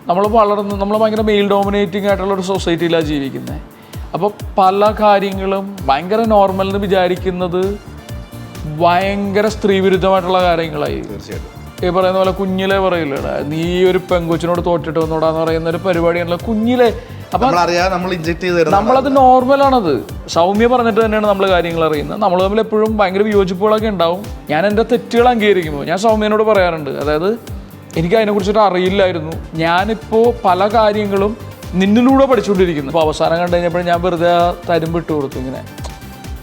നമ്മൾ ഭയങ്കര mail dominating ആയിട്ടുള്ള ഒരു സൊസൈറ്റിയിലാണ് ജീവിക്കുന്നത്. അപ്പോൾ പല കാര്യങ്ങളും ഭയങ്കര നോർമൽ എന്ന് വിചാരിക്കുന്നത് ഭയങ്കര സ്ത്രീവിരുദ്ധമായിട്ടുള്ള കാര്യങ്ങളായി. തീർച്ചയായിട്ടും ഈ പറയുന്ന പോലെ കുഞ്ഞിലെ പറയില്ലടാ, നീ ഒരു പെങ്കൊച്ചിനോട് തോറ്റിട്ട് വന്നോടാന്ന് പറയുന്ന ഒരു പരിപാടിയാണല്ലോ കുഞ്ഞിലെ. അപ്പം നമ്മളത് നോർമലാണത്. സൗമ്യ പറഞ്ഞിട്ട് തന്നെയാണ് നമ്മൾ കാര്യങ്ങൾ അറിയുന്നത്. നമ്മൾ തമ്മിൽ എപ്പോഴും ഭയങ്കര വിയോജിപ്പുകളൊക്കെ ഉണ്ടാവും. ഞാൻ എൻ്റെ തെറ്റുകൾ അംഗീകരിക്കുമ്പോൾ ഞാൻ സൗമ്യനോട് പറയാറുണ്ട്, അതായത് എനിക്ക് അതിനെക്കുറിച്ചിട്ട് അറിയില്ലായിരുന്നു, ഞാനിപ്പോൾ പല കാര്യങ്ങളും നിന്നിലൂടെ പഠിച്ചുകൊണ്ടിരിക്കുന്നു. അപ്പോൾ അവസാനം കണ്ടു കഴിഞ്ഞപ്പോൾ ഞാൻ വെറുതെ തരുമ്പ് ഇട്ട് കൊടുത്തു ഇങ്ങനെ.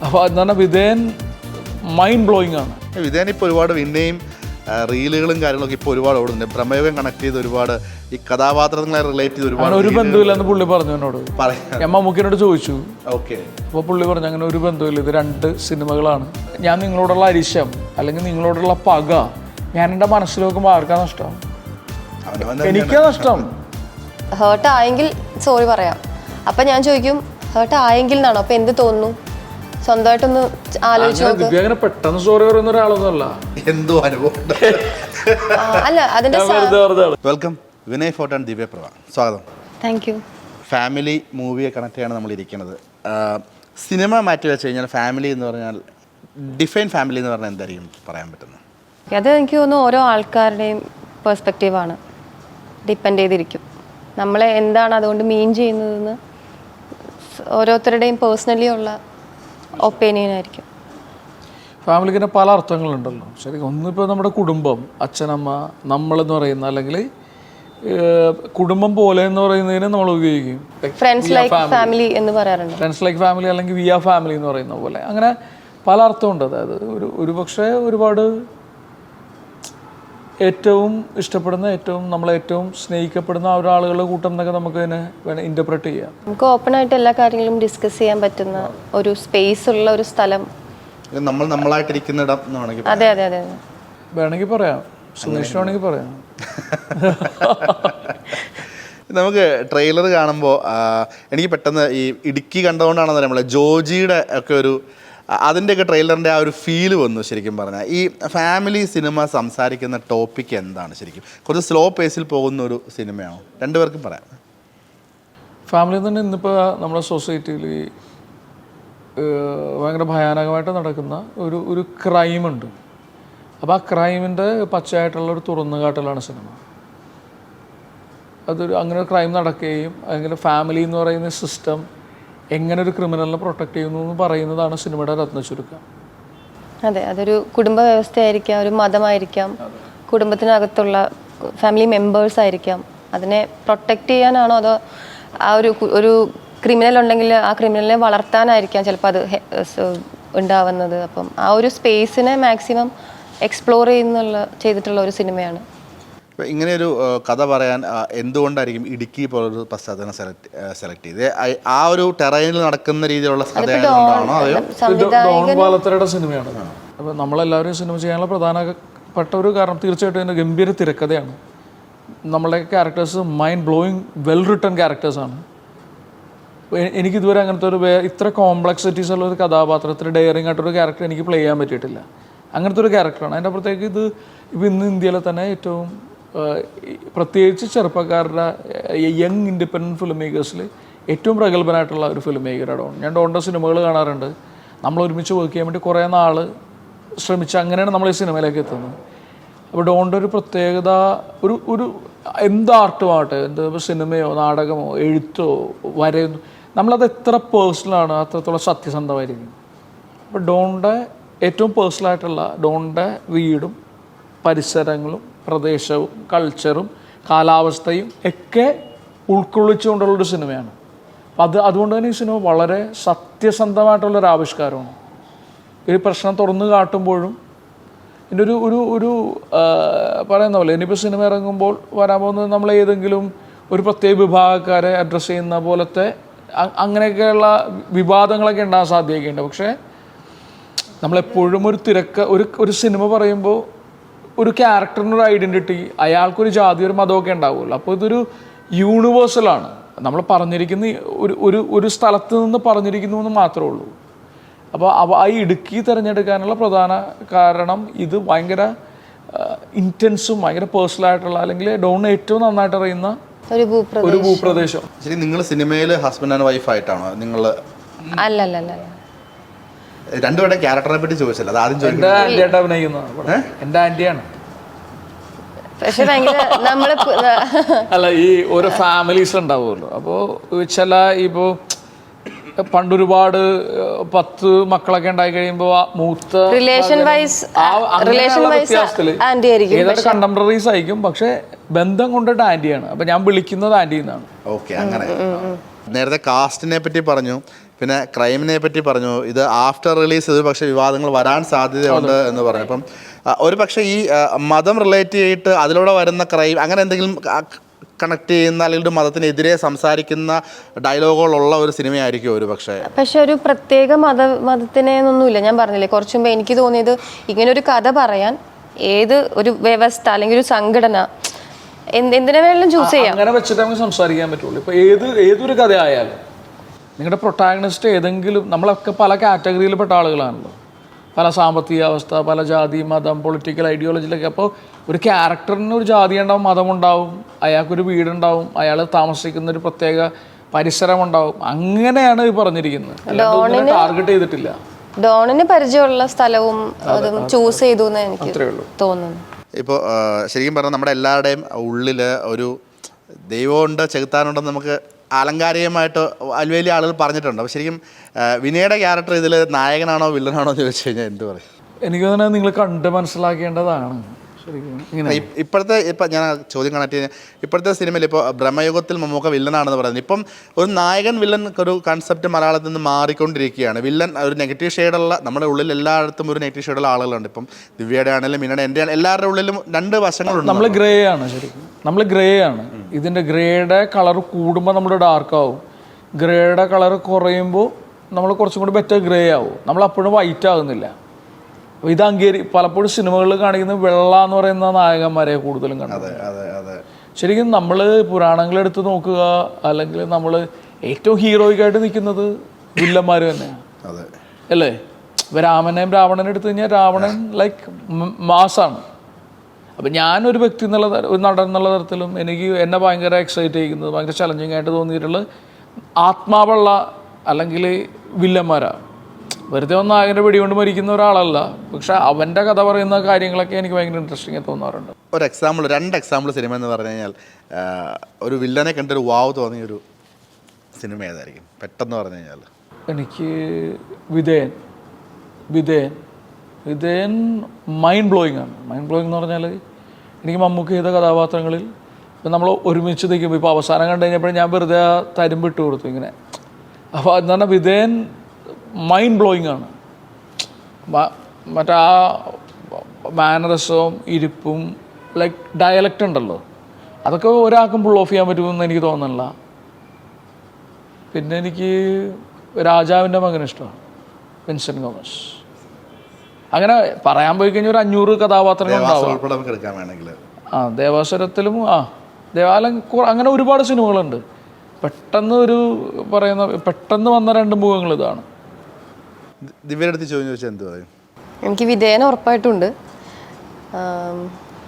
അപ്പോൾ എന്ന് പറഞ്ഞാൽ വിധേയൻ മൈൻഡ് ബ്ലോയിങ് ആണ്. വിധേയൻ ഇപ്പോൾ ഒരുപാട് പിന്നെയും റീലുകളും കാര്യങ്ങളൊക്കെ ഇപ്പോൾ ഒരുപാട് ഓടുന്നുണ്ട്. പ്രമേയം കണക്ട് ചെയ്ത് ഒരുപാട് ഈ കഥാപാത്രങ്ങളെ റിലേറ്റ് ചെയ്ത് ഒരുപാട്. ഒരു ബന്ധമില്ലെന്ന് പുള്ളി പറഞ്ഞു എന്നോട്. ഞാൻ മമ്മൂക്കിനോട് ചോദിച്ചു. ഓക്കെ. അപ്പോൾ പുള്ളി പറഞ്ഞു അങ്ങനെ ഒരു ബന്ധമില്ല, ഇത് 2 സിനിമകളാണ്. ഞാൻ നിങ്ങളോടുള്ള അരിശം അല്ലെങ്കിൽ നിങ്ങളോടുള്ള പക ഞാൻ എൻ്റെ മനസ്സിൽ നോക്കുമ്പോൾ ആർക്കാ നഷ്ടം? എനിക്കാ നഷ്ടം. ഹേർട്ട് ആയെങ്കിൽ സോറി പറയാം. അപ്പം ഞാൻ ചോദിക്കും ഹേർട്ട് ആയെങ്കിൽ എന്നാണോ? അപ്പം എന്ത് തോന്നുന്നു? സ്വന്തമായിട്ടൊന്ന് ആലോചിച്ച് നോക്ക്. അങ്ങനെ പെട്ടെന്ന് സോറി പറയുന്ന ഒരാളൊന്നുമല്ല. എന്തോ അനുഭവം അല്ല അതിന്റെ. വെൽക്കം വിനയ് ഫോർട്ട് ആൻഡ് ദിവ്യ പ്രഭ, സ്വാഗതം. Thank you. ഫാമിലി മൂവിയെ കണക്ട് ചെയ്യാണ് നമ്മൾ ഇരിക്കുന്നത്. സിനിമ മാറ്റി വെച്ച് കഴിഞ്ഞാൽ ഫാമിലി എന്ന് പറഞ്ഞാൽ ഡിഫൈൻ ഫാമിലി എന്ന് പറഞ്ഞാൽ എന്തായിരിക്കും പറയാൻ പറ്റുന്നത്? അത് എനിക്ക് തോന്നുന്നു ഓരോ ആൾക്കാരുടെയും പെർസ്പെക്റ്റീവാണ്, ഡിപ്പെൻഡ് ചെയ്തിരിക്കും. നമ്മളെ എന്താണ് അതുകൊണ്ട് മീൻ ചെയ്യുന്നതെന്ന് ഓരോരുത്തരുടെയും പേഴ്സണലി ഉള്ള ഒപ്പീനിയൻ ആയിരിക്കും. ഫാമിലിക്ക് തന്നെ പല അർത്ഥങ്ങളുണ്ടല്ലോ. ശരി, ഒന്നിപ്പോൾ നമ്മുടെ കുടുംബം, അച്ഛനമ്മ, നമ്മളെന്ന് പറയുന്ന, അല്ലെങ്കിൽ കുടുംബം പോലെ എന്ന് പറയുന്നതിന് നമ്മൾ ഉപയോഗിക്കും ഫ്രണ്ട്സ് ലൈക്ക് ഫാമിലി എന്ന് പറയാറുണ്ട്. ഫ്രണ്ട്സ് ലൈക്ക് ഫാമിലി അല്ലെങ്കിൽ വി ആർ ഫാമിലി എന്ന് പറയുന്ന പോലെ അങ്ങനെ പല അർത്ഥമുണ്ട്. അതായത് ഒരു പക്ഷേ ഒരുപാട് ഏറ്റവും ഇഷ്ടപ്പെടുന്ന, നമ്മളെ ഏറ്റവും സ്നേഹിക്കപ്പെടുന്ന ആ ഒരാളുകളുടെ കൂട്ടം എന്നൊക്കെ നമുക്ക് അതിനെ വേണം ഇന്റർപ്രറ്റ് ചെയ്യാം. നമുക്ക് ഓപ്പൺ ആയിട്ട് എല്ലാ കാര്യങ്ങളും ഡിസ്കസ് ചെയ്യാൻ പറ്റുന്ന ഒരു സ്പേസ് ഉള്ള ഒരു സ്ഥലം, നമ്മളായിട്ടിരിക്കുന്ന ഇടം. അതെ അതെ അതെ വേണമെങ്കിൽ പറയാം, സുനീഷ് വേണമെങ്കിൽ പറയാം. നമുക്ക് ട്രെയിലർ കാണുമ്പോൾ എനിക്ക് പെട്ടെന്ന് ഈ ഇടുക്കി കണ്ടുകൊണ്ടാണെന്ന് നമ്മളെ ജോജിയുടെ ഒക്കെ ഒരു അതിൻ്റെയൊക്കെ ട്രെയിലറിൻ്റെ ആ ഒരു ഫീല് വന്നു. ശരിക്കും പറഞ്ഞാൽ ഈ ഫാമിലി സിനിമ സംസാരിക്കുന്ന ടോപ്പിക് എന്താണ്? ശരിക്കും കുറച്ച് സ്ലോ പേസിൽ പോകുന്ന ഒരു സിനിമയാണോ? രണ്ടുപേർക്കും പറയാം. ഫാമിലി തന്നെ ഇന്നിപ്പോൾ നമ്മുടെ സൊസൈറ്റിയിൽ ഭയങ്കര ഭയാനകമായിട്ട് നടക്കുന്ന ഒരു ക്രൈമുണ്ട്. അപ്പോൾ ആ ക്രൈമിൻ്റെ പച്ചയായിട്ടുള്ള ഒരു തുറന്നുകാട്ടലാണ് സിനിമ. അങ്ങനെ ഒരു ക്രൈം നടക്കുകയും അല്ലെങ്കിൽ ഫാമിലി എന്ന് പറയുന്ന സിസ്റ്റം എങ്ങനെ ഒരു ക്രിമിനലിനെ പ്രൊട്ടക്ട് ചെയ്യുന്നു എന്ന് പറയുന്നതാണ് സിനിമയുടെ രത്നച്ചുരുക്കം. അതെ, അതൊരു കുടുംബ വ്യവസ്ഥയായിരിക്കാം, ഒരു മതമായിരിക്കാം, കുടുംബത്തിനകത്തുള്ള ഫാമിലി മെമ്പേഴ്സ് ആയിരിക്കാം. അതിനെ പ്രൊട്ടക്റ്റ് ചെയ്യാനാണോ അതോ ആ ഒരു ക്രിമിനൽ ഉണ്ടെങ്കിൽ ആ ക്രിമിനലിനെ വളർത്താനായിരിക്കാം ചിലപ്പോൾ അത് ഉണ്ടാവുന്നത്. അപ്പം ആ ഒരു സ്പേസിനെ മാക്സിമം എക്സ്പ്ലോർ ചെയ്തിട്ടുള്ള ഒരു സിനിമയാണ്. ഇങ്ങനെയൊരു കഥ പറയാൻ എന്തുകൊണ്ടായിരിക്കും ഇടുക്കി പോലൊരു പശ്ചാത്തലം സെലക്ട് ചെയ്ത്? ആ ഒരു ടെറൈനിൽ നടക്കുന്ന രീതിയിലുള്ള ഡോൺ സിനിമയാണ്. അപ്പോൾ നമ്മളെല്ലാവരും സിനിമ ചെയ്യാനുള്ള പ്രധാനപ്പെട്ട ഒരു കാരണം തീർച്ചയായിട്ടും അതിൻ്റെ ഗംഭീര തിരക്കഥയാണ്. നമ്മളെ characters mind blowing well written ക്യാരക്ടേഴ്സാണ്. എനിക്കിതുവരെ അങ്ങനത്തെ ഇത്ര കോംപ്ലക്സിറ്റീസ് ഉള്ള ഒരു കഥാപാത്രത്തിൽ ഡെയറിങ് ആയിട്ടൊരു ക്യാരക്ടർ എനിക്ക് പ്ലേ ചെയ്യാൻ പറ്റിയിട്ടില്ല. അങ്ങനത്തെ ഒരു ക്യാരക്ടറാണ്. അതിൻ്റെ അപ്പുറത്തേക്ക് ഇപ്പോൾ ഇന്ന് ഇന്ത്യയിലെ തന്നെ ഏറ്റവും പ്രത്യേകിച്ച് ചെറുപ്പക്കാരുടെ യങ് ഇൻഡിപെൻഡൻറ്റ് ഫിലിം മേക്കേഴ്സിൽ ഏറ്റവും പ്രഗത്ഭനായിട്ടുള്ള ഒരു ഫിലിം മേക്കറാണ് ഡോൺ. ഞാൻ ഡോണിൻ്റെ സിനിമകൾ കാണാറുണ്ട്. നമ്മൾ ഒരുമിച്ച് വർക്ക് ചെയ്യാൻ വേണ്ടി കുറേ നാൾ ശ്രമിച്ച് അങ്ങനെയാണ് നമ്മൾ ഈ സിനിമയിലേക്ക് എത്തുന്നത്. അപ്പോൾ ഡോണിൻ്റെ ഒരു പ്രത്യേകത ഒരു എന്ത് ആർട്ടുമാകട്ടെ, എന്ത് സിനിമയോ നാടകമോ എഴുത്തോ വരയോ, നമ്മളത് എത്ര പേഴ്സണലാണ് അത്രത്തോളം സത്യസന്ധമായിരിക്കും. അപ്പോൾ ഡോണിൻ്റെ ഏറ്റവും പേഴ്സണലായിട്ടുള്ള ഡോണിൻ്റെ വീടും പരിസരങ്ങളും പ്രദേശവും കൾച്ചറും കാലാവസ്ഥയും ഒക്കെ ഉൾക്കൊള്ളിച്ചുകൊണ്ടുള്ളൊരു സിനിമയാണ്. അപ്പം അതുകൊണ്ട് തന്നെ ഈ സിനിമ വളരെ സത്യസന്ധമായിട്ടുള്ളൊരു ആവിഷ്കാരമാണ്. ഈ പ്രശ്നം തുറന്നു കാട്ടുമ്പോഴും ഇതിൻ്റെ ഒരു പറയുന്ന പോലെ ഇനിയിപ്പോൾ സിനിമ ഇറങ്ങുമ്പോൾ വരാൻ പോകുന്നത് നമ്മൾ ഏതെങ്കിലും ഒരു പ്രത്യേക വിഭാഗക്കാരെ അഡ്രസ്സ് ചെയ്യുന്ന പോലത്തെ അങ്ങനെയൊക്കെയുള്ള വിവാദങ്ങളൊക്കെ ഉണ്ടാകാൻ സാധ്യതയൊക്കെയുണ്ട്. പക്ഷേ നമ്മളെപ്പോഴും ഒരു സിനിമ പറയുമ്പോൾ ഒരു ക്യാരക്ടറിനൊരു ഐഡൻറ്റിറ്റി, അയാൾക്കൊരു ജാതി ഒരു മതമൊക്കെ ഉണ്ടാവുമല്ലോ. അപ്പോൾ ഇതൊരു യൂണിവേഴ്സലാണ്. നമ്മൾ പറഞ്ഞിരിക്കുന്ന ഒരു സ്ഥലത്ത് നിന്ന് പറഞ്ഞിരിക്കുന്നു എന്ന് മാത്രമേ ഉള്ളൂ. അപ്പോൾ ആ ഇടുക്കി തിരഞ്ഞെടുക്കാനുള്ള പ്രധാന കാരണം ഇത് ഭയങ്കര ഇൻറ്റൻസും ഭയങ്കര പേഴ്സണലായിട്ടുള്ള, അല്ലെങ്കിൽ ഡോൺ ഏറ്റവും നന്നായിട്ട് അറിയുന്ന ഒരു ഒരു ഭൂപ്രദേശം. ശരി, നിങ്ങൾ സിനിമയിൽ ഹസ്ബൻഡ് ആൻഡ് വൈഫ് ആയിട്ടാണോ നിങ്ങൾ? അല്ല രണ്ടുപേരുടെ ക്യാരക്ടറിനെ പറ്റി ചോദിച്ചല്ലോ, അത് ആദ്യം എന്റെ ആന്റിയായിട്ട് അഭിനയിക്കുന്നതാണ്. എന്റെ ആന്റിയാണ്. പക്ഷെ ഭയങ്കര നമ്മള് അല്ല, ഈ ഓരോ ഫാമിലീസ് ഉണ്ടാവുമല്ലോ. അപ്പോൾ ചില ഇപ്പോൾ പണ്ടൊരുപാട് 10 മക്കളൊക്കെ ഉണ്ടായി കഴിയുമ്പോൾ മൂത്ത റിലേഷൻ വൈസ് ആന്റി ആയിരിക്കും, ഏതൊക്കെ കണ്ടംപററീസ് ആയിരിക്കും, പക്ഷെ ബന്ധം കൊണ്ടിട്ട് ആന്റിയാണ്. അപ്പൊ ഞാൻ വിളിക്കുന്നത് ആന്റി എന്നാണ്. ഓക്കെ, അങ്ങനെ. നേരത്തെ കാസ്റ്റിനെ പറ്റി പറഞ്ഞു, പിന്നെ ക്രൈമിനെ പറ്റി പറഞ്ഞു. ഇത് ആഫ്റ്റർ റിലീസ് ഇത് പക്ഷേ വിവാദങ്ങൾ വരാൻ സാധ്യതയുണ്ട് എന്ന് പറഞ്ഞു. അപ്പം ഒരു പക്ഷേ ഈ മതം റിലേറ്റ് ചെയ്തിട്ട് അതിലൂടെ വരുന്ന ക്രൈം അങ്ങനെ എന്തെങ്കിലും കണക്ട് ചെയ്യുന്ന അല്ലെങ്കിൽ മതത്തിനെതിരെ സംസാരിക്കുന്ന ഡയലോഗുകളുള്ള ഒരു സിനിമയായിരിക്കും ഒരു പക്ഷേ ഒരു പ്രത്യേക മതത്തിനെന്നൊന്നുമില്ല. ഞാൻ പറഞ്ഞില്ലേ കുറച്ചു മുമ്പ്, എനിക്ക് തോന്നിയത് ഇങ്ങനെ ഒരു കഥ പറയാൻ ഏത് ഒരു വ്യവസ്ഥ അല്ലെങ്കിൽ ഒരു സംഘടന എന്തിനെ വേണമെങ്കിലും ചൂസ് ചെയ്യാം. അങ്ങനെ വെച്ചിട്ട് നമുക്ക് സംസാരിക്കാൻ പറ്റുള്ളൂ. ഇപ്പോൾ ഏതൊരു കഥ ആയാലും നിങ്ങളുടെ പ്രൊട്ടാഗണിസ്റ്റ് ഏതെങ്കിലും, നമ്മളൊക്കെ പല കാറ്റഗറിയിൽപ്പെട്ട ആളുകളാണല്ലോ, പല സാമ്പത്തിക അവസ്ഥ, പല ജാതി, മതം, പൊളിറ്റിക്കൽ ഐഡിയോളജിയിലൊക്കെ. അപ്പോൾ ഒരു ക്യാരക്ടറിന് ഒരു ജാതി ഉണ്ടാവും, മതമുണ്ടാവും, അയാൾക്കൊരു വീടുണ്ടാവും, അയാൾ താമസിക്കുന്ന ഒരു പ്രത്യേക പരിസരം ഉണ്ടാവും. അങ്ങനെയാണ് ഈ പറഞ്ഞിരിക്കുന്നത്, അല്ലാതെ ടാർഗറ്റ് ചെയ്തിട്ടില്ല. ഡോണിന് പരിചയമുള്ള സ്ഥലവും അതും ചൂസ് ചെയ്തു എന്ന് എനിക്ക് തോന്നുന്നു. ഇപ്പോൾ ശരിക്കും പറഞ്ഞാൽ നമ്മുടെ എല്ലാവരുടെയും ഉള്ളിൽ ഒരു ദൈവമുണ്ട്, ചെകുത്താനുണ്ടെന്ന് നമുക്ക് ആലങ്കാരികമായിട്ട് വലിയ ആളുകൾ പറഞ്ഞിട്ടുണ്ട്. അപ്പോൾ ശരിക്കും വിനയുടെ ക്യാരക്ടർ ഇതിൽ നായകനാണോ വില്ലനാണോ എന്ന് ചോദിച്ചു കഴിഞ്ഞാൽ എന്ത് പറയും? എനിക്ക് തോന്നുന്നത് നിങ്ങൾ കണ്ട് മനസ്സിലാക്കേണ്ടതാണ്. ഇപ്പോഴത്തെ ഞാൻ ചോദ്യം കണക്ട് ചെയ്യുന്നത്, ഇപ്പോഴത്തെ സിനിമയിൽ ഇപ്പോൾ ബ്രഹ്മയുഗത്തിൽ മമ്മൂക്ക വില്ലനാണെന്ന് പറയുന്നത്, ഇപ്പം ഒരു നായകൻ വില്ലൻ ഒരു കൺസെപ്റ്റ് മലയാളത്തിൽ നിന്ന് മാറിക്കൊണ്ടിരിക്കുകയാണ്. വില്ലൻ ഒരു നെഗറ്റീവ് ഷെയ്ഡുള്ള, നമ്മുടെ ഉള്ളിൽ എല്ലായിടത്തും ഒരു നെഗറ്റീവ് ഷെയ്ഡുള്ള ആളുകളുണ്ട്. ഇപ്പം ദിവ്യയുടെ ആണെങ്കിലും മിനയുടെ, എൻ്റെ എല്ലാവരുടെ ഉള്ളിലും രണ്ട് വശങ്ങളുണ്ട്. നമ്മൾ ഗ്രേ ആണ്, ശരിക്കും നമ്മൾ ഗ്രേ ആണ്. ഇതിൻ്റെ ഗ്രേയുടെ കളർ കൂടുമ്പോൾ നമ്മൾ ഡാർക്ക് ആവും, ഗ്രേയുടെ കളർ കുറയുമ്പോൾ നമ്മൾ കുറച്ചും കൂടി ബെറ്റർ ഗ്രേ ആവും. നമ്മൾ അപ്പോഴും വൈറ്റ് ആകുന്നില്ല. അപ്പോൾ ഇത് പലപ്പോഴും സിനിമകളിൽ കാണിക്കുന്ന വെള്ള എന്ന് പറയുന്ന നായകന്മാരെ കൂടുതലും കണ്ടത്. ശരിക്കും നമ്മൾ പുരാണങ്ങളെടുത്ത് നോക്കുക, അല്ലെങ്കിൽ നമ്മൾ ഏറ്റവും ഹീറോയിക്കായിട്ട് നിൽക്കുന്നത് വില്ലന്മാർ തന്നെയാണ്, അല്ലേ? ഇപ്പോൾ രാമനെയും രാവണനെ എടുത്തു കഴിഞ്ഞാൽ രാവണൻ ലൈക്ക് മാസാണ്. അപ്പം ഞാനൊരു വ്യക്തി എന്നുള്ള ഒരു നടൻ എന്നുള്ള തരത്തിലും എനിക്ക് എന്നെ ഭയങ്കര എക്സൈറ്റ് ചെയ്യുന്നത്, ഭയങ്കര ചലഞ്ചിങ് ആയിട്ട് തോന്നിയിട്ടുള്ളത് ആത്മാവുള്ള അല്ലെങ്കിൽ വില്ലന്മാരാണ്. വെറുതെ ഒന്ന് നായകൻ്റെ വെടികൊണ്ട് മരിക്കുന്ന ഒരാളല്ല, പക്ഷെ അവൻ്റെ കഥ പറയുന്ന കാര്യങ്ങളൊക്കെ എനിക്ക് ഭയങ്കര ഇൻട്രസ്റ്റിംഗ് തോന്നാറുണ്ട്. ഒരു എക്സാമ്പിൾ, 2 എക്സാമ്പിൾ സിനിമ എന്ന് പറഞ്ഞു കഴിഞ്ഞാൽ ഒരു വില്ലനെ കണ്ടൊരു വാവ് തോന്നിയൊരു സിനിമ ഏതായിരിക്കും പെട്ടെന്ന് പറഞ്ഞു കഴിഞ്ഞാൽ? എനിക്ക് വിധേയൻ മൈൻഡ് ബ്ലോയിങ് ആണ്. മൈൻഡ് ബ്ലോയിങ് എന്ന് പറഞ്ഞാൽ എനിക്ക് മമ്മൂക്ക ചെയ്ത കഥാപാത്രങ്ങളിൽ ഇപ്പം നമ്മൾ ഒരുമിച്ച് നിൽക്കുമ്പോൾ, ഇപ്പോൾ അവസാനം കണ്ടു കഴിഞ്ഞപ്പോഴും ഞാൻ വെറുതെ തരുമ്പിട്ട് കൊടുത്തു ഇങ്ങനെ. അപ്പോൾ എന്ന് പറഞ്ഞാൽ വിധേയൻ മൈൻഡ് ബ്ലോയിങ് ആണ്. മറ്റാ മാനറിസവും ഇരിപ്പും ലൈക്ക് ഡയലക്റ്റ് ഉണ്ടല്ലോ, അതൊക്കെ ഒരാൾക്കും പുൾ ഓഫ് ചെയ്യാൻ പറ്റുമെന്ന് എനിക്ക് തോന്നുന്നില്ല. പിന്നെ എനിക്ക് രാജാവിൻ്റെ മകൻ ഇഷ്ടമാണ്, വിൻസെൻ്റ് ഗോമസ്. അങ്ങനെ പറയാൻ പോയി കഴിഞ്ഞാൽ ഒരു 500 കഥാപാത്രങ്ങൾ ഉണ്ടാവും. ദേവാസുരത്തിലും ദേവാലയം അങ്ങനെ ഒരുപാട് സിനിമകളുണ്ട്. പെട്ടെന്ന് പെട്ടെന്ന് വന്ന 2 മുഖങ്ങൾ ഇതാണ്. ദിവ്യടുത്ത് ചോദിച്ചാൽ എന്ത് പറയും? എനിക്ക് വിധേയന ഉറപ്പായിട്ടുണ്ട്.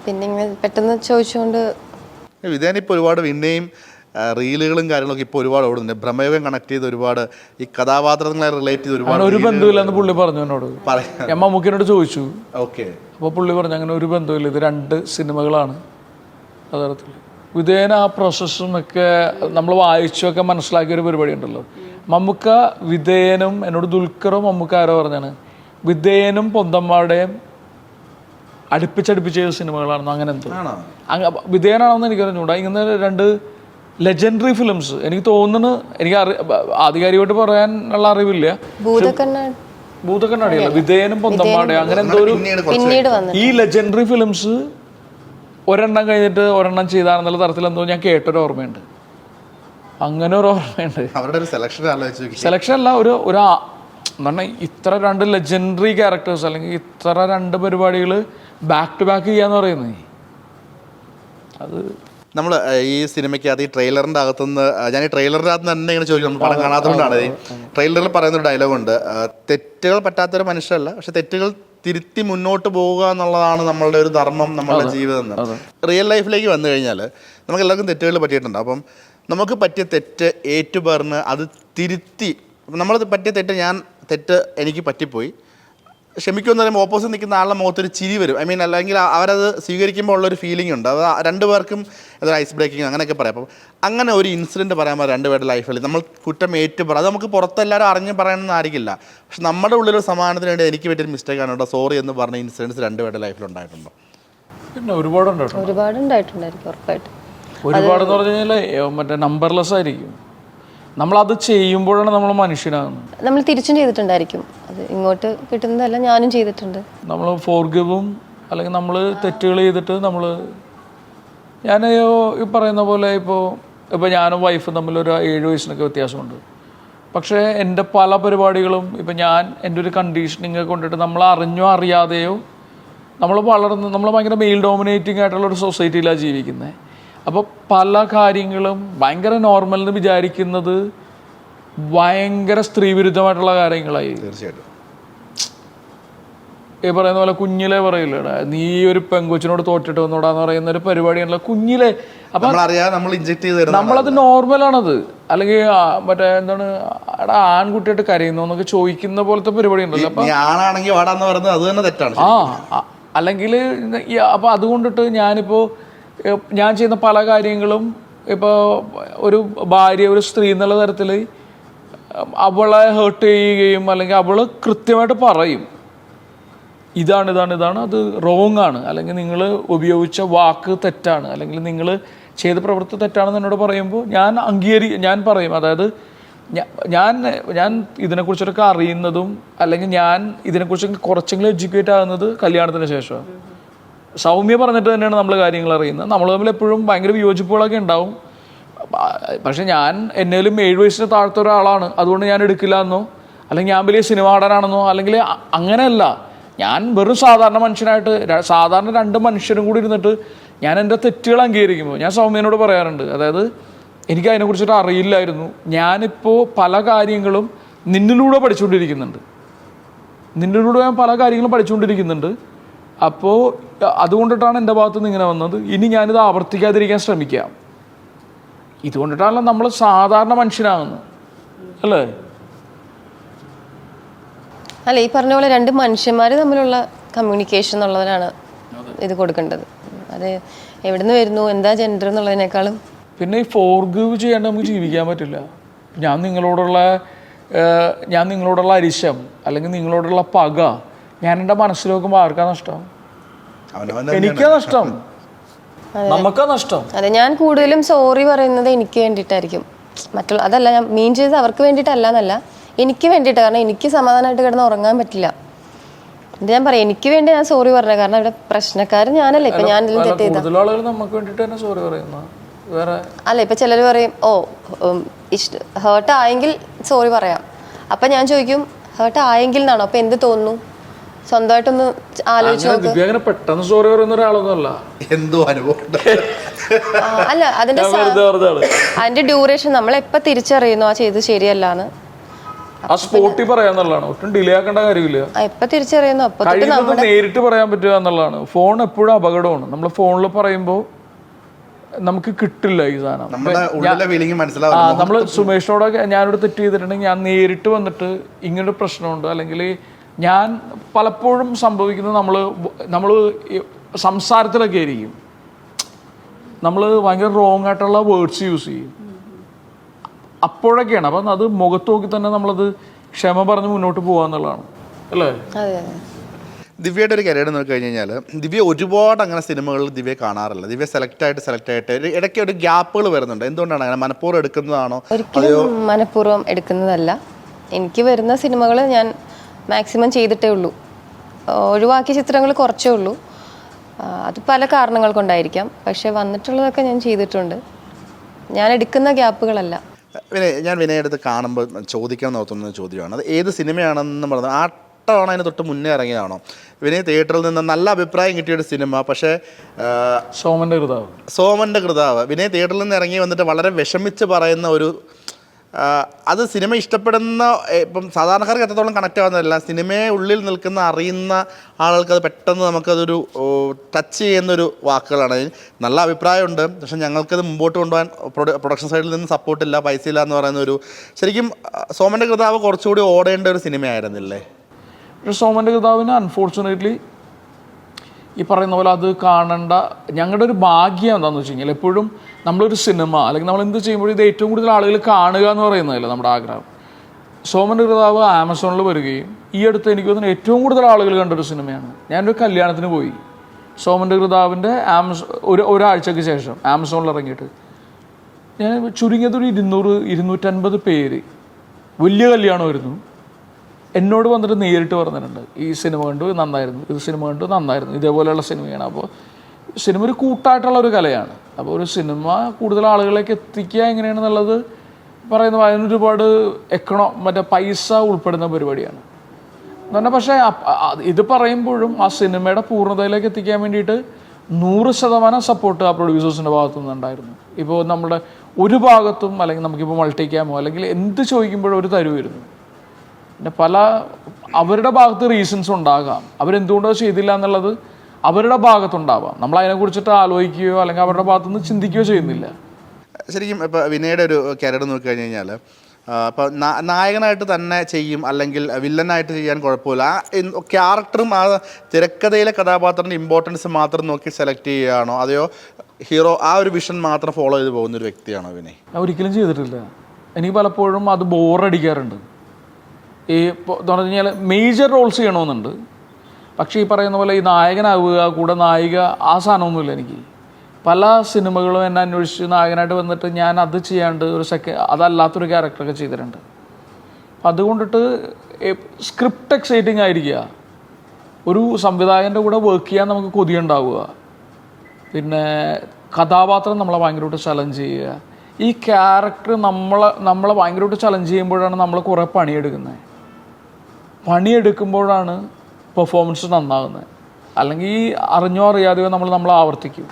പിന്നെ ഇങ്ങനെ പെട്ടെന്ന് ചോദിച്ചുകൊണ്ട് വിധേയൻ ഇപ്പോൾ ഒരുപാട് പിന്നെയും റീലുകളും കാര്യങ്ങളൊക്കെ ഇപ്പോൾ ഒരുപാട് ഓടുന്നുണ്ട്. ബ്രഹ്മയുഗം കണക്ട് ചെയ്ത് ഒരുപാട് ഈ കഥാപാത്രങ്ങളെ റിലേറ്റ് ചെയ്ത് ഒരുപാട്. ഒരു ബന്ധമില്ലെന്ന് പുള്ളി പറഞ്ഞു എന്നോട്. ഞാൻ മമ്മൂക്കിനോട് ചോദിച്ചു. ഓക്കെ. അപ്പോൾ പുള്ളി പറഞ്ഞു അങ്ങനെ ഒരു ബന്ധമില്ല, ഇത് 2 സിനിമകളാണ്. യഥാർത്ഥത്തിൽ വിധേയന ആ പ്രോസസ്സും ഒക്കെ നമ്മൾ വായിച്ചൊക്കെ മനസ്സിലാക്കിയ ഒരു പരിപാടി ഉണ്ടല്ലോ. മമ്മൂക്ക വിധേയനും, എന്നോട് ദുൽഖറും മമ്മൂക്ക ആരോ പറഞ്ഞാണ്, വിധേയനും പൊന്തന്മാരുടെയും അടുപ്പിച്ചടുപ്പിച്ച് ചെയ്ത സിനിമകളാണെന്നോ അങ്ങനെ എന്തോ. വിധേയനാണെന്ന് എനിക്ക് അറിഞ്ഞൂടാ. ഇങ്ങനെ 2 ലെജൻഡറി ഫിലിംസ് എനിക്ക് തോന്നുന്നു. എനിക്ക് ആധികാരികമായിട്ട് പറയാനുള്ള അറിവില്ല. ഭൂതക്കണ്ണാടിയല്ല, വിധേയനും പൊന്തന്മാരുടെയും അങ്ങനെ എന്തോ ഒരു ഈ ലെജൻഡറി ഫിലിംസ് ഒരെണ്ണം കഴിഞ്ഞിട്ട് ഒരെണ്ണം ചെയ്താണെന്നുള്ള തരത്തിൽ എന്തോ ഞാൻ കേട്ടൊരു ഓർമ്മയുണ്ട്. അങ്ങനെ ഒരു ഓർമ്മയുണ്ട്. സെലക്ഷൻ അല്ല, ഒരു എന്താണ് ഇത്ര 2 ലെജൻഡറി ക്യാരക്ടേഴ്സ് അല്ലെങ്കിൽ ഇത്ര 2 പരിപാടികൾ ബാക്ക് ടു ബാക്ക് ചെയ്യാന്ന് പറയുന്നത്. അത് നമ്മൾ ഈ സിനിമയ്ക്കകത്ത് ഈ ട്രെയിലറിൻ്റെ അകത്തുനിന്ന്, ഞാൻ ഈ ട്രെയിലറിൻ്റെ അകത്ത് തന്നെ ഇങ്ങനെ ചോദിക്കും, നമ്മൾ പടം കാണാത്തതുകൊണ്ടാണ്. ഈ ട്രെയിലറിൽ പറയുന്നൊരു ഡയലോഗുണ്ട്, തെറ്റുകൾ പറ്റാത്തൊരു മനുഷ്യരല്ല, പക്ഷെ തെറ്റുകൾ തിരുത്തി മുന്നോട്ട് പോവുക എന്നുള്ളതാണ് നമ്മളുടെ ഒരു ധർമ്മം, നമ്മളുടെ ജീവിതം എന്ന്. റിയൽ ലൈഫിലേക്ക് വന്നു കഴിഞ്ഞാൽ നമുക്ക് എല്ലാവർക്കും തെറ്റുകൾ പറ്റിയിട്ടുണ്ട്. അപ്പം നമുക്ക് പറ്റിയ തെറ്റ് ഏറ്റുപറഞ്ഞ് അത് തിരുത്തി, നമ്മൾ പറ്റിയ തെറ്റ് എനിക്ക് പറ്റിപ്പോയി ക്ഷമിക്കുമെന്ന് പറയുമ്പോൾ ഓപ്പോസിറ്റ് നിൽക്കുന്ന ആളുടെ മുഖത്തൊരു ചിരി വരും. ഐ മീൻ അല്ലെങ്കിൽ അവരത് സ്വീകരിക്കുമ്പോൾ ഉള്ളൊരു ഫീലിംഗ് ഉണ്ട്. അത് രണ്ടുപേർക്കും അതൊരു ഐസ് ബ്രേക്കിങ് അങ്ങനെയൊക്കെ പറയാം. അപ്പം അങ്ങനെ ഒരു ഇൻസിഡൻറ്റ് പറയാൻ രണ്ടുപേരുടെ ലൈഫിൽ നമ്മൾ കുറ്റം അത് നമുക്ക് പുറത്തെല്ലാവരും അറിഞ്ഞ് പറയണമെന്നായിരിക്കില്ല. പക്ഷെ നമ്മുടെ ഉള്ളിലൊരു സമാധാനത്തിന് വേണ്ടി എനിക്ക് പറ്റിയൊരു മിസ്റ്റേക്കാണ് കേട്ടോ, സോറി എന്ന് പറഞ്ഞ ഇൻസിഡൻസ് രണ്ടുപേരുടെ ലൈഫിലുണ്ടായിട്ടുണ്ടോ? പിന്നെ ഒരുപാടുണ്ടായിട്ടുണ്ടായിരിക്കും, ഉറപ്പായിട്ടും. ഒരുപാടെന്ന് പറഞ്ഞു കഴിഞ്ഞാൽ മറ്റേ നമ്പർലെസ് ആയിരിക്കും. നമ്മളത് ചെയ്യുമ്പോഴാണ് നമ്മൾ മനുഷ്യനാകുന്നത്. നമ്മൾ തിരിച്ചും ചെയ്തിട്ടുണ്ടായിരിക്കും, അത് ഇങ്ങോട്ട് കിട്ടുന്നതല്ല, ഞാനും ചെയ്തിട്ടുണ്ട്. നമ്മൾ ഫോർഗിവും അല്ലെങ്കിൽ നമ്മൾ തെറ്റുകൾ ചെയ്തിട്ട് ഞാൻ ഈ പറയുന്ന പോലെ ഇപ്പോൾ ഞാനും വൈഫും തമ്മിലൊരു 7 വയസ്സിനൊക്കെ വ്യത്യാസമുണ്ട്. പക്ഷേ എൻ്റെ പല പരിപാടികളും ഞാൻ എൻ്റെ ഒരു കണ്ടീഷനിങ് കൊണ്ടിട്ട് നമ്മൾ അറിഞ്ഞോ അറിയാതെയോ നമ്മൾ ഭയങ്കര മെയിൽ ഡോമിനേറ്റിംഗ് ആയിട്ടുള്ള ഒരു സൊസൈറ്റിയിലാണ് ജീവിക്കുന്നത്. അപ്പോൾ പല കാര്യങ്ങളും ഭയങ്കര നോർമൽ എന്ന് വിചാരിക്കുന്നത് ഭയങ്കര സ്ത്രീവിരുദ്ധമായിട്ടുള്ള കാര്യങ്ങളായി. തീർച്ചയായിട്ടും. ഈ പറയുന്ന പോലെ കുഞ്ഞിലെ പറയില്ലടാ, നീ ഒരു പെങ്കൊച്ചിനോട് തോറ്റിട്ട് വന്നോടാന്ന് പറയുന്ന ഒരു പരിപാടിയാണല്ലോ കുഞ്ഞിലെ. അപ്പം നമ്മളത് നോർമലാണത്. അല്ലെങ്കിൽ മറ്റേ എന്താണ് എടാ ആൺകുട്ടിയായിട്ട് കരയുന്നു എന്നൊക്കെ ചോദിക്കുന്ന പോലത്തെ പരിപാടി ഉണ്ടല്ലോ. അല്ലെങ്കിൽ അപ്പം അതുകൊണ്ടിട്ട് ഞാൻ ചെയ്യുന്ന പല കാര്യങ്ങളും ഇപ്പോൾ ഒരു ഭാര്യ ഒരു സ്ത്രീ എന്നുള്ള തരത്തിൽ അവളെ ഹേർട്ട് ചെയ്യുകയും അല്ലെങ്കിൽ അവൾ കൃത്യമായിട്ട് പറയും ഇതാണ് അത് റോങ് ആണ്, അല്ലെങ്കിൽ നിങ്ങൾ ഉപയോഗിച്ച വാക്ക് തെറ്റാണ്, അല്ലെങ്കിൽ നിങ്ങൾ ചെയ്ത പ്രവൃത്തി തെറ്റാണെന്ന് എന്നോട് പറയുമ്പോൾ ഞാൻ പറയും. അതായത് ഞാൻ ഇതിനെക്കുറിച്ചൊക്കെ അറിയുന്നതും അല്ലെങ്കിൽ ഞാൻ ഇതിനെക്കുറിച്ച് കുറച്ചെങ്കിലും എഡ്യൂക്കേറ്റ് ആകുന്നത് കല്യാണത്തിന് ശേഷമാണ്. സൗമ്യ പറഞ്ഞിട്ട് തന്നെയാണ് നമ്മൾ കാര്യങ്ങൾ അറിയുന്നത്. നമ്മൾ തമ്മിൽ എപ്പോഴും ഭയങ്കര വിയോജിപ്പുകളൊക്കെ ഉണ്ടാവും. പക്ഷെ ഞാൻ എന്നേലും 7 വയസ്സിന് താഴത്തെ ഒരാളാണ്, അതുകൊണ്ട് ഞാൻ എടുക്കില്ല എന്നോ അല്ലെങ്കിൽ ഞാൻ വലിയ സിനിമ നടനാണെന്നോ അല്ലെങ്കിൽ അങ്ങനെയല്ല. ഞാൻ വെറും സാധാരണ മനുഷ്യനായിട്ട് സാധാരണ 2 മനുഷ്യരും കൂടി ഇരുന്നിട്ട് ഞാൻ എൻ്റെ തെറ്റുകൾ അംഗീകരിക്കുമ്പോൾ ഞാൻ സൗമ്യനോട് പറയാറുണ്ട്, അതായത് എനിക്ക് അതിനെക്കുറിച്ചിട്ട് അറിയില്ലായിരുന്നു, ഞാനിപ്പോൾ പല കാര്യങ്ങളും നിന്നിലൂടെ പഠിച്ചുകൊണ്ടിരിക്കുന്നുണ്ട്, ഞാൻ പല കാര്യങ്ങളും പഠിച്ചുകൊണ്ടിരിക്കുന്നുണ്ട്. അപ്പോൾ അതുകൊണ്ടിട്ടാണ് എൻ്റെ ഭാഗത്ത് നിന്ന് ഇങ്ങനെ വന്നത്. ഇനി ഞാനിത് ആവർത്തിക്കാതിരിക്കാൻ ശ്രമിക്കാം. ഇതുകൊണ്ടിട്ടാണല്ലോ നമ്മൾ സാധാരണ മനുഷ്യനാകുന്നത്, അല്ലേ? അല്ല, ഈ പറഞ്ഞ പോലെ 2 മനുഷ്യന്മാർ തമ്മിലുള്ള കമ്മ്യൂണിക്കേഷൻ എന്നുള്ളവരാണ് ഇത് കൊടുക്കേണ്ടത്. അത് എവിടെ നിന്ന് വരുന്നു, എന്താ ജെൻഡർ എന്നുള്ളതിനേക്കാളും. പിന്നെ ഈ ഫോർഗീവ് ചെയ്യാണ്ട് നമുക്ക് ജീവിക്കാൻ പറ്റില്ല. ഞാൻ നിങ്ങളോടുള്ള അരിശം അല്ലെങ്കിൽ നിങ്ങളോടുള്ള പക ഞാൻ എൻ്റെ മനസ്സിൽ നോക്കുമ്പോൾ ആർക്കാ നഷ്ടം? എനിക്കാ നഷ്ടം, നമുക്കാ നഷ്ടം. അതെ, ഞാൻ കൂടുതലും സോറി പറയുന്നത് എനിക്ക് വേണ്ടിയിട്ടായിരിക്കും. അതല്ല ഞാൻ മീൻ ചെയ്തത് അവർക്ക് വേണ്ടിയിട്ടല്ല എന്നല്ല, എനിക്ക് വേണ്ടിയിട്ട്. കാരണം എനിക്ക് സമാധാനമായിട്ട് കിടന്ന് ഉറങ്ങാൻ പറ്റില്ല. ഇത് ഞാൻ പറയാം, എനിക്ക് വേണ്ടി ഞാൻ സോറി പറഞ്ഞത്. കാരണം ഇവിടെ പ്രശ്നക്കാരൻ ഞാനല്ലേ. ഇപ്പൊ ഞാൻ തെറ്റ് ചെയ്ത അല്ല, ഇപ്പൊ ചിലർ പറയും ഹേർട്ട് ആയെങ്കിൽ സോറി പറയാം. അപ്പൊ ഞാൻ ചോദിക്കും ഹേർട്ട് ആയെങ്കിൽ എന്നാണോ? അപ്പൊ എന്ത് തോന്നുന്നു? സ്വന്തമായിട്ടൊന്ന് ആലോചിച്ച് പെട്ടെന്ന് സോറി പറയുന്ന ഒരാളൊന്നുമല്ല. അല്ല, അതിന്റെ ഡ്യൂറേഷൻ നമ്മൾ എപ്പോ തിരിച്ചറിയുന്നു ആ ചെയ്ത് ശരിയല്ലാന്ന്, ഒട്ടും ഡിലേ ആക്കേണ്ട കാര്യമില്ല. എപ്പോ തിരിച്ചറിയുന്നു അപ്പൊ നേരിട്ട് പറയാൻ പറ്റുക എന്നുള്ളതാണ്. ഫോൺ എപ്പോഴും അപകടമാണ്. നമ്മൾ ഫോണിൽ പറയുമ്പോൾ നമുക്ക് കിട്ടില്ല ഈ സാധനം. നമ്മൾ സുമേഷിനോടൊക്കെ ഞാനൊരു തെറ്റ് ചെയ്തിട്ടുണ്ടെങ്കിൽ ഞാൻ നേരിട്ട് വന്നിട്ട് ഇങ്ങനൊരു പ്രശ്നമുണ്ട്, അല്ലെങ്കിൽ ഞാൻ പലപ്പോഴും സംഭവിക്കുന്നത് നമ്മൾ സംസാരത്തിലൊക്കെ ആയിരിക്കും നമ്മൾ ഭയങ്കര റോങ് ആയിട്ടുള്ള വേർഡ്സ് യൂസ് ചെയ്യും. അപ്പോഴൊക്കെയാണ്. അപ്പം അത് മുഖത്ത് നോക്കി തന്നെ നമ്മളത് ക്ഷമ പറഞ്ഞ് മുന്നോട്ട് പോകാന്നുള്ളതാണ്, അല്ലേ? ദിവ്യയുടെ ഒരു കരിയർ നോക്കി കഴിഞ്ഞ് കഴിഞ്ഞാൽ ദിവ്യ ഒരുപാട് അങ്ങനെ സിനിമകളിൽ ദിവ്യ കാണാറില്ല. ദിവ്യ സെലക്ട് ആയിട്ട് ഇടയ്ക്ക് ഒരു ഗ്യാപ്പുകൾ വരുന്നുണ്ട്. എന്തുകൊണ്ടാണ് അങ്ങനെ? മനഃപൂർവ്വം എടുക്കുന്നതാണോ? ഒരിക്കലും മനഃപൂർവ്വം എടുക്കുന്നതല്ല. എനിക്ക് വരുന്ന സിനിമകൾ ഞാൻ മാക്സിമം ചെയ്തിട്ടേ ഉള്ളൂ. ഒഴിവാക്കിയ ചിത്രങ്ങൾ കുറച്ചേ ഉള്ളൂ. അത് പല കാരണങ്ങൾ കൊണ്ടായിരിക്കാം. പക്ഷെ വന്നിട്ടുള്ളതൊക്കെ ഞാൻ ചെയ്തിട്ടുണ്ട്. ഞാൻ എടുക്കുന്ന ഗ്യാപ്പുകളല്ല. ഞാൻ വിനയ അടുത്ത് കാണുമ്പോൾ ചോദിക്കാൻ നോക്കുന്ന ചോദ്യമാണ്, അത് ഏത് സിനിമയാണെന്ന് പറഞ്ഞത് ആട്ടമാണോ അതിന് തൊട്ട് മുന്നേ ഇറങ്ങിയതാണോ? വിനയ തിയേറ്ററിൽ നിന്ന് നല്ല അഭിപ്രായം കിട്ടിയൊരു സിനിമ, പക്ഷേ സോമൻ്റെ കൃതാവ് വിനയ തിയേറ്ററിൽ നിന്ന് ഇറങ്ങി വന്നിട്ട് വളരെ വിഷമിച്ച് പറയുന്ന ഒരു അത് സിനിമ ഇഷ്ടപ്പെടുന്ന ഇപ്പം സാധാരണക്കാർക്ക് എത്രത്തോളം കണക്റ്റ് ആവുന്നതല്ല, സിനിമയെ ഉള്ളിൽ നിൽക്കുന്ന അറിയുന്ന ആളുകൾക്ക് അത് പെട്ടെന്ന് നമുക്കതൊരു ടച്ച് ചെയ്യുന്നൊരു വാക്കുകളാണ്. നല്ല അഭിപ്രായമുണ്ട്, പക്ഷെ ഞങ്ങൾക്കത് മുമ്പോട്ട് കൊണ്ടുപോകാൻ പ്രൊഡക്ഷൻ സൈഡിൽ നിന്ന് സപ്പോർട്ടില്ല, പൈസ ഇല്ല എന്ന് പറയുന്ന ഒരു, ശരിക്കും സോമൻ്റെ കൃതാവ് കുറച്ചുകൂടി ഓടേണ്ട ഒരു സിനിമയായിരുന്നില്ലേ? പക്ഷേ സോമൻ്റെ കൃതാവിന് അൺഫോർച്ചുനേറ്റ്ലി ഈ പറയുന്ന പോലെ അത് കാണേണ്ട ഞങ്ങളുടെ ഒരു ഭാഗ്യം എന്താണെന്ന് വെച്ച് കഴിഞ്ഞാൽ, എപ്പോഴും നമ്മളൊരു സിനിമ അല്ലെങ്കിൽ നമ്മൾ എന്ത് ചെയ്യുമ്പോഴും ഇത് ഏറ്റവും കൂടുതൽ ആളുകൾ കാണുക എന്ന് പറയുന്നതല്ല നമ്മുടെ ആഗ്രഹം. സോമൻ്റെ കൃതാവ് ആമസോണിൽ വരികയും ഈ അടുത്ത് എനിക്ക് തോന്നുന്നു ഏറ്റവും കൂടുതൽ ആളുകൾ കണ്ടൊരു സിനിമയാണ്. ഞാനൊരു കല്യാണത്തിന് പോയി, സോമൻ്റെ കൃതാവിൻ്റെ ഒരാഴ്ചയ്ക്ക് ശേഷം ആമസോണിൽ ഇറങ്ങിയിട്ട് ഞാൻ ചുരുങ്ങിയതൊരു 200-250 പേര്, വലിയ കല്യാണമായിരുന്നു, എന്നോട് വന്നിട്ട് നേരിട്ട് പറഞ്ഞിട്ടുണ്ട് ഈ സിനിമ കണ്ടു നന്നായിരുന്നു, ഇത് സിനിമ കണ്ടു നന്നായിരുന്നു, ഇതേപോലെയുള്ള സിനിമയാണ്. അപ്പോൾ സിനിമ ഒരു കൂട്ടായിട്ടുള്ള ഒരു കലയാണ്. അപ്പോൾ ഒരു സിനിമ കൂടുതൽ ആളുകളിലേക്ക് എത്തിക്കുക എങ്ങനെയാണെന്നുള്ളത് പറയുന്നത് അതിനൊരുപാട് മറ്റേ പൈസ ഉൾപ്പെടുന്ന പരിപാടിയാണ് എന്ന്. പക്ഷേ ഇത് പറയുമ്പോഴും ആ സിനിമയുടെ പൂർണ്ണതയിലേക്ക് എത്തിക്കാൻ വേണ്ടിയിട്ട് 100% സപ്പോർട്ട് ആ പ്രൊഡ്യൂസേഴ്സിൻ്റെ ഭാഗത്തു നിന്നുണ്ടായിരുന്നു. ഇപ്പോൾ നമ്മുടെ ഒരു ഭാഗത്തും അല്ലെങ്കിൽ നമുക്കിപ്പോൾ മൾട്ടി ക്യാമോ അല്ലെങ്കിൽ എന്ത് ചോദിക്കുമ്പോഴും ഒരു തരുമായിരുന്നു. പിന്നെ അവരുടെ ഭാഗത്ത് റീസൺസ് ഉണ്ടാകാം, അവരെന്തുകൊണ്ടോ ചെയ്തില്ല എന്നുള്ളത് അവരുടെ ഭാഗത്തുണ്ടാവാം. നമ്മൾ അതിനെക്കുറിച്ചിട്ട് ആലോചിക്കുകയോ അല്ലെങ്കിൽ അവരുടെ ഭാഗത്തുനിന്ന് ചിന്തിക്കുകയോ ചെയ്യുന്നില്ല. ശരിക്കും ഇപ്പോൾ വിനയുടെ ഒരു ക്യാരക്ടർ നോക്കിക്കഴിഞ്ഞ് കഴിഞ്ഞാൽ ഇപ്പോൾ നായകനായിട്ട് തന്നെ ചെയ്യും അല്ലെങ്കിൽ വില്ലനായിട്ട് ചെയ്യാൻ കുഴപ്പമില്ല, ആ ക്യാരക്ടറും ആ തിരക്കഥയിലെ കഥാപാത്രത്തിൻ്റെ ഇമ്പോർട്ടൻസ് മാത്രം നോക്കി സെലക്ട് ചെയ്യുകയാണോ, അതെയോ ഹീറോ ആ ഒരു വിഷൻ മാത്രം ഫോളോ ചെയ്ത് പോകുന്നൊരു വ്യക്തിയാണോ വിനയ്? ഒരിക്കലും ചെയ്തിട്ടില്ല. എനിക്ക് പലപ്പോഴും അത് ബോറടിക്കാറുണ്ട്. എന്ന് പറഞ്ഞു കഴിഞ്ഞാൽ മേജർ റോൾസ് ചെയ്യണമെന്നുണ്ട്, പക്ഷേ ഈ പറയുന്ന പോലെ ഈ നായകനാവുക കൂടെ നായിക ആ സാധനമൊന്നുമില്ല എനിക്ക്. പല സിനിമകളും എന്നെ അന്വേഷിച്ച് നായകനായിട്ട് വന്നിട്ട് ഞാൻ അത് ചെയ്യാണ്ട് അതല്ലാത്തൊരു ക്യാരക്ടറൊക്കെ ചെയ്തിട്ടുണ്ട്. അതുകൊണ്ടിട്ട് സ്ക്രിപ്റ്റ് എക്സൈറ്റിംഗ് ആയിരിക്കുക, ഒരു സംവിധായകൻ്റെ കൂടെ വർക്ക് ചെയ്യാൻ നമുക്ക് കൊതിയുണ്ടാവുക, പിന്നെ കഥാപാത്രം നമ്മളെ ഭയങ്കരമായിട്ട് ചലഞ്ച് ചെയ്യുക. ഈ ക്യാരക്ടർ നമ്മളെ ഭയങ്കരമായിട്ട് ചലഞ്ച് ചെയ്യുമ്പോഴാണ് നമ്മൾ കുറേ പണിയെടുക്കുമ്പോഴാണ് പെർഫോമൻസ് നന്നാകുന്നത്. അല്ലെങ്കിൽ അറിഞ്ഞോ അറിയാതെയോ നമ്മൾ ആവർത്തിക്കും.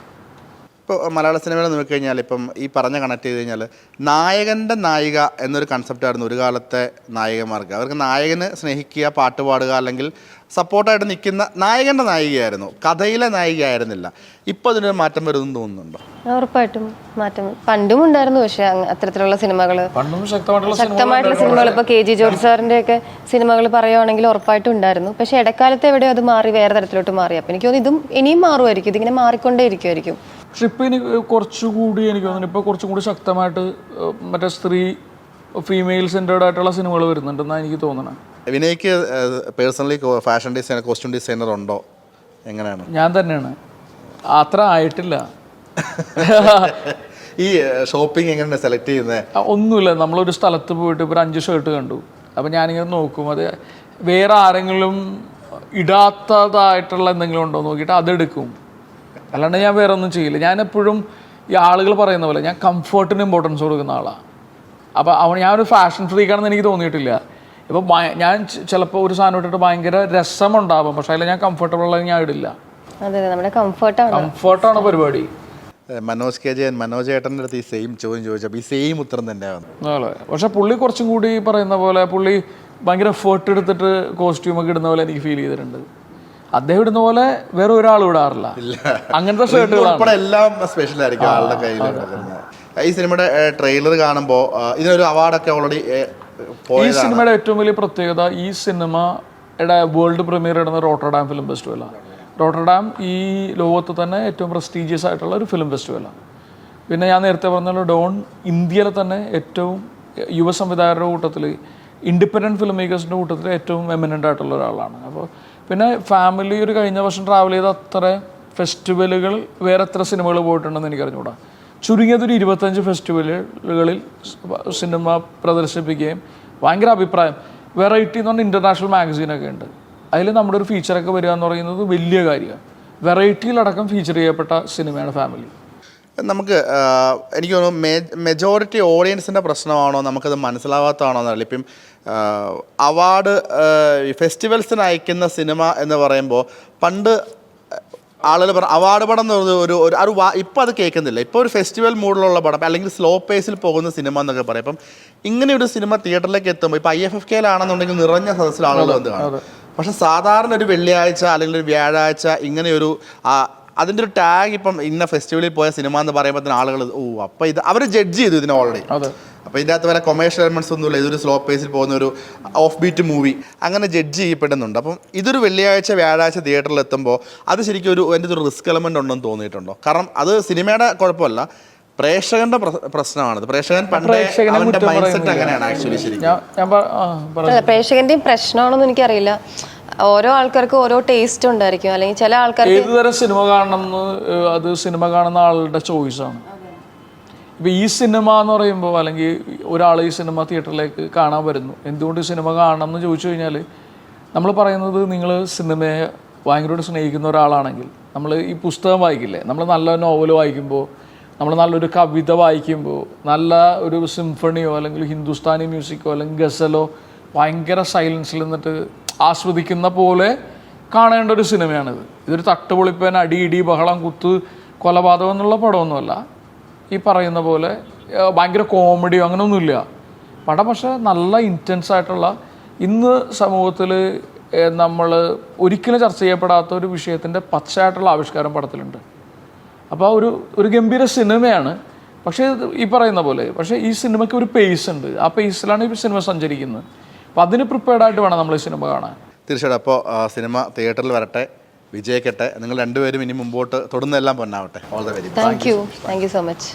ഇപ്പോൾ മലയാള സിനിമയിൽ നോക്കിക്കഴിഞ്ഞാൽ ഇപ്പം ഈ പറഞ്ഞ കണക്ട് ചെയ്ത് കഴിഞ്ഞാൽ നായകൻ്റെ നായിക എന്നൊരു കൺസെപ്റ്റായിരുന്നു ഒരു കാലത്തെ നായികമാർക്ക്. അവർക്ക് നായകന് സ്നേഹിക്കുക, പാട്ട് പാടുക, അല്ലെങ്കിൽ സപ്പോർട്ടായിട്ട് നിൽക്കുന്ന നായകൻ്റെ നായികയായിരുന്നു, കഥയിലെ നായികയായിരുന്നില്ല. ഇപ്പോൾ അതിനൊരു മാറ്റം വരുമെന്ന് തോന്നുന്നുണ്ടോ? ഉറപ്പായിട്ടും മാറ്റം പണ്ടും ഉണ്ടായിരുന്നു. പക്ഷേ അത്തരത്തിലുള്ള സിനിമകൾ ശക്തമായിട്ടുള്ള സിനിമകൾ ഇപ്പോൾ KG ജോർജ് സാറിൻ്റെ ഒക്കെ സിനിമകൾ പറയുവാണെങ്കിൽ ഉറപ്പായിട്ടും ഉണ്ടായിരുന്നു. പക്ഷേ ഇടക്കാലത്ത് എവിടെയോ അത് മാറി വേറെ തരത്തിലോട്ട് മാറി. അപ്പം എനിക്ക് തോന്നുന്നു ഇതും ഇനിയും മാറുമായിരിക്കും, ഇതിങ്ങനെ മാറിക്കൊണ്ടേ ഇരിക്കുമായിരിക്കും. പക്ഷെ ഇപ്പോൾ എനിക്ക് കുറച്ചുകൂടി എനിക്ക് തോന്നുന്നു ഇപ്പോൾ കുറച്ചും കൂടി ശക്തമായിട്ട് മറ്റേ ഫീമെയിൽ സെൻറ്റേർഡ് ആയിട്ടുള്ള സിനിമകൾ വരുന്നുണ്ടെന്നാണ് എനിക്ക് തോന്നുന്നത്. വിനയ്ക്ക് personally fashion designer, costume designer ഉണ്ടോ? എങ്ങനെയാണ്? ഞാൻ തന്നെയാണ്, അത്ര ആയിട്ടില്ല. ഈ ഷോപ്പിംഗ് എങ്ങനെയാണ് സെലക്ട് ചെയ്യുന്നത്? ഒന്നുമില്ല, നമ്മളൊരു സ്ഥലത്ത് പോയിട്ട് ഇപ്പോൾ 5 ഷർട്ട് കണ്ടു, അപ്പോൾ ഞാനിങ്ങനെ നോക്കും അത് വേറെ ആരെങ്കിലും ഇടാത്തതായിട്ടുള്ള എന്തെങ്കിലും ഉണ്ടോ നോക്കിയിട്ട് അതെടുക്കും, അല്ലാണ്ട് ഞാൻ വേറെ ഒന്നും ചെയ്യില്ല. ഞാൻ എപ്പോഴും ഈ ആളുകൾ പറയുന്ന പോലെ ഞാൻ കംഫർട്ടിന് ഇമ്പോർട്ടൻസ് കൊടുക്കുന്ന ആളാണ്. അപ്പോൾ ഞാനൊരു ഫാഷൻ ഫ്രീക്കാണെന്ന് എനിക്ക് തോന്നിയിട്ടില്ല. ഇപ്പോൾ ഞാൻ ചിലപ്പോൾ ഒരു സാധനം ഇട്ടിട്ട് ഭയങ്കര രസമുണ്ടാവും, പക്ഷേ അതിൽ ഞാൻ കംഫർട്ടബിൾ ആയി ഞാൻ ഇടില്ല. നമ്മുടെ കംഫർട്ടാണ് പരിപാടി. മനോജ് ഏട്ടൻ്റെ അടുത്ത് ഈ സെയിം ചോദ്യം ചോദിച്ചപ്പോൾ ഈ സെയിം ഉത്തരം തന്നെയാണ്. പക്ഷെ പുള്ളി കുറച്ചും കൂടി പറയുന്ന പോലെ പുള്ളി ഭയങ്കര എഫേർട്ട് എടുത്തിട്ട് കോസ്റ്റ്യൂമൊക്കെ ഇടുന്ന പോലെ എനിക്ക് ഫീൽ ചെയ്തിട്ടുണ്ട്. അദ്ദേഹം ഇടുന്ന പോലെ വേറെ ഒരാളും ഇടാറില്ല. അങ്ങനത്തെ ഷർട്ടുകൾ എല്ലാം സ്പെഷ്യൽ ആയിരിക്കും ആളുടെ കയ്യിൽ. ഈ സിനിമയുടെ ട്രെയിലർ കാണുമ്പോൾ ഇതിനൊരു അവാർഡൊക്കെ ഓൾറെഡി ഈ സിനിമയുടെ ഏറ്റവും വലിയ പ്രത്യേകത ഈ സിനിമയുടെ വേൾഡ് പ്രീമിയർ ഇടുന്ന റോട്ടർഡാം ഫിലിം ഫെസ്റ്റിവലാണ്. റോട്ടർഡാം ഈ ലോകത്ത് തന്നെ ഏറ്റവും പ്രസ്റ്റീജിയസ് ആയിട്ടുള്ള ഒരു ഫിലിം ഫെസ്റ്റിവലാണ്. പിന്നെ ഞാൻ നേരത്തെ പറഞ്ഞ ഡോൺ ഇന്ത്യയിലെ തന്നെ ഏറ്റവും യുവ സംവിധായകരുടെ കൂട്ടത്തിൽ, ഇൻഡിപെൻഡൻറ്റ് ഫിലിം മേക്കേഴ്സിൻ്റെ കൂട്ടത്തിൽ ഏറ്റവും എമിനൻ്റ് ആയിട്ടുള്ള ഒരാളാണ്. അപ്പോൾ പിന്നെ ഫാമിലി ഒരു കഴിഞ്ഞ വർഷം ട്രാവൽ ചെയ്ത അത്ര ഫെസ്റ്റിവലുകൾ വേറെ എത്ര സിനിമകൾ പോയിട്ടുണ്ടെന്ന് എനിക്കറിഞ്ഞുകൂടാ. ചുരുങ്ങിയതൊരു 25 ഫെസ്റ്റിവലുകളിൽ സിനിമ പ്രദർശിപ്പിക്കുകയും ഭയങ്കര അഭിപ്രായം. വെറൈറ്റി എന്ന് പറഞ്ഞാൽ ഇൻ്റർനാഷണൽ മാഗസീനൊക്കെ ഉണ്ട്, അതിൽ നമ്മുടെ ഒരു ഫീച്ചറൊക്കെ വരിക എന്ന് പറയുന്നത് വലിയ കാര്യമാണ്. വെറൈറ്റിയിലടക്കം ഫീച്ചർ ചെയ്യപ്പെട്ട സിനിമയാണ് ഫാമിലി. നമുക്ക് എനിക്ക് തോന്നുന്നു മെജോറിറ്റി ഓഡിയൻസിൻ്റെ പ്രശ്നമാണോ നമുക്കത് മനസ്സിലാവാത്തതാണോ എന്നറിയില്ല. ഇപ്പം അവാർഡ് ഫെസ്റ്റിവൽസിന് അയക്കുന്ന സിനിമ എന്ന് പറയുമ്പോൾ പണ്ട് ആളുകൾ പറഞ്ഞു അവാർഡ് പടം എന്ന് പറഞ്ഞത് ഒരു ഇപ്പം അത് കേൾക്കുന്നില്ല. ഇപ്പോൾ ഒരു ഫെസ്റ്റിവൽ മൂഡിലുള്ള പടം അല്ലെങ്കിൽ സ്ലോ പേസിൽ പോകുന്ന സിനിമ എന്നൊക്കെ പറയും. അപ്പം ഇങ്ങനെ ഒരു സിനിമ തിയേറ്ററിലേക്ക് എത്തുമ്പോൾ ഇപ്പോൾ IFFKയിലാണെന്നുണ്ടെങ്കിൽ നിറഞ്ഞ സദസ്സിൽ ആളുകൾ വന്ന് കാണും. പക്ഷെ സാധാരണ ഒരു വെള്ളിയാഴ്ച അല്ലെങ്കിൽ ഒരു വ്യാഴാഴ്ച ഇങ്ങനെയൊരു അതിൻ്റെ ഒരു ടാഗ് ഇപ്പം ഇന്ന ഫെസ്റ്റിവലിൽ പോയ സിനിമ എന്ന് പറയുമ്പോൾ തന്നെ ആളുകൾ അപ്പം ഇത് അവർ ജഡ്ജ് ചെയ്തു ഇതിനെ ഓൾറെഡി. അപ്പോൾ ഇതിൻ്റെ അകത്ത് വരെ കൊമേഴ്ഷ്യൽ എലമെൻറ്റ്സ് ഒന്നുമില്ല, ഇതൊരു സ്ലോ പേസിൽ പോകുന്ന ഒരു ഓഫ് ബീറ്റ് മൂവി അങ്ങനെ ജഡ്ജ് ചെയ്യപ്പെടുന്നുണ്ട്. അപ്പം ഇതൊരു വെള്ളിയാഴ്ച വ്യാഴാഴ്ച തിയേറ്ററിൽ എത്തുമ്പോൾ അത് ശരിക്കും എൻ്റെ ഒരു റിസ്ക് എലമെൻ്റ് ഉണ്ടെന്ന് തോന്നിയിട്ടുണ്ടോ? കാരണം അത് സിനിമയുടെ കുഴപ്പമല്ല, പ്രേക്ഷകന്റെ പ്രശ്നമാണത്. പ്രേക്ഷകൻ പണ്ടേ അവന്റെ മൈൻഡ് സെറ്റ് അങ്ങനെയാണ് ആക്ച്വലി. ശരിക്കും പ്രേക്ഷകന്റെയും പ്രശ്നമാണെന്ന് എനിക്കറിയില്ല. ഓരോ ആൾക്കാർക്ക് ഓരോ ടേസ്റ്റ് ഉണ്ടായിരിക്കും, അല്ലെങ്കിൽ ചില ആൾക്കാർക്ക് ഏതുതരം സിനിമ കാണണം എന്ന് അത് സിനിമ കാണുന്ന ആളുടെ ചോയ്സാണ്. ഇപ്പോൾ ഈ സിനിമ എന്ന് പറയുമ്പോൾ അല്ലെങ്കിൽ ഒരാൾ ഈ സിനിമ തിയേറ്ററിലേക്ക് കാണാൻ വരുന്നു, എന്തുകൊണ്ട് ഈ സിനിമ കാണണം എന്ന് ചോദിച്ചു കഴിഞ്ഞാൽ നമ്മൾ പറയുന്നത് നിങ്ങൾ സിനിമയെ ഭയങ്കരമായിട്ട് സ്നേഹിക്കുന്ന ഒരാളാണെങ്കിൽ നമ്മൾ ഈ പുസ്തകം വായിക്കില്ലേ, നമ്മൾ നല്ല നോവൽ വായിക്കുമ്പോൾ, നമ്മൾ നല്ലൊരു കവിത വായിക്കുമ്പോൾ, നല്ല ഒരു സിംഫണിയോ അല്ലെങ്കിൽ ഹിന്ദുസ്ഥാനി മ്യൂസിക്കോ അല്ലെങ്കിൽ ഗസലോ ഭയങ്കര സൈലൻസിൽ നിന്നിട്ട് ആസ്വദിക്കുന്ന പോലെ കാണേണ്ട ഒരു സിനിമയാണിത്. ഇതൊരു തട്ടുപൊളിപ്പൻ അടി ഇടി ബഹളം കുത്ത് കൊലപാതകം എന്നുള്ള പടമൊന്നുമല്ല. ഈ പറയുന്ന പോലെ ഭയങ്കര കോമഡിയോ അങ്ങനെയൊന്നുമില്ല പടം. പക്ഷേ നല്ല ഇൻറ്റൻസ് ആയിട്ടുള്ള ഇന്ന് സമൂഹത്തിൽ നമ്മൾ ഒരിക്കലും ചർച്ച ചെയ്യപ്പെടാത്ത ഒരു വിഷയത്തിൻ്റെ പച്ചയായിട്ടുള്ള ആവിഷ്കാരം പടത്തിലുണ്ട്. അപ്പോൾ ഒരു ഗംഭീര സിനിമയാണ്. പക്ഷേ ഈ പറയുന്ന പോലെ പക്ഷേ ഈ സിനിമയ്ക്ക് ഒരു പേസ് ഉണ്ട്. ആ പേസിലാണ് ഈ സിനിമ സഞ്ചരിക്കുന്നത്. അപ്പോൾ അതിന് പ്രിപ്പയർഡായിട്ട് വേണം നമ്മൾ ഈ സിനിമ കാണാൻ. തീർച്ചയായിട്ടും. അപ്പോൾ സിനിമ തിയേറ്ററിൽ വരട്ടെ, വിജയിക്കട്ടെ. നിങ്ങൾ രണ്ടുപേരും ഇനി മുമ്പോട്ട് തൊടുന്നതെല്ലാം പൊന്നാവട്ടെ. All the very best. Thank you so much.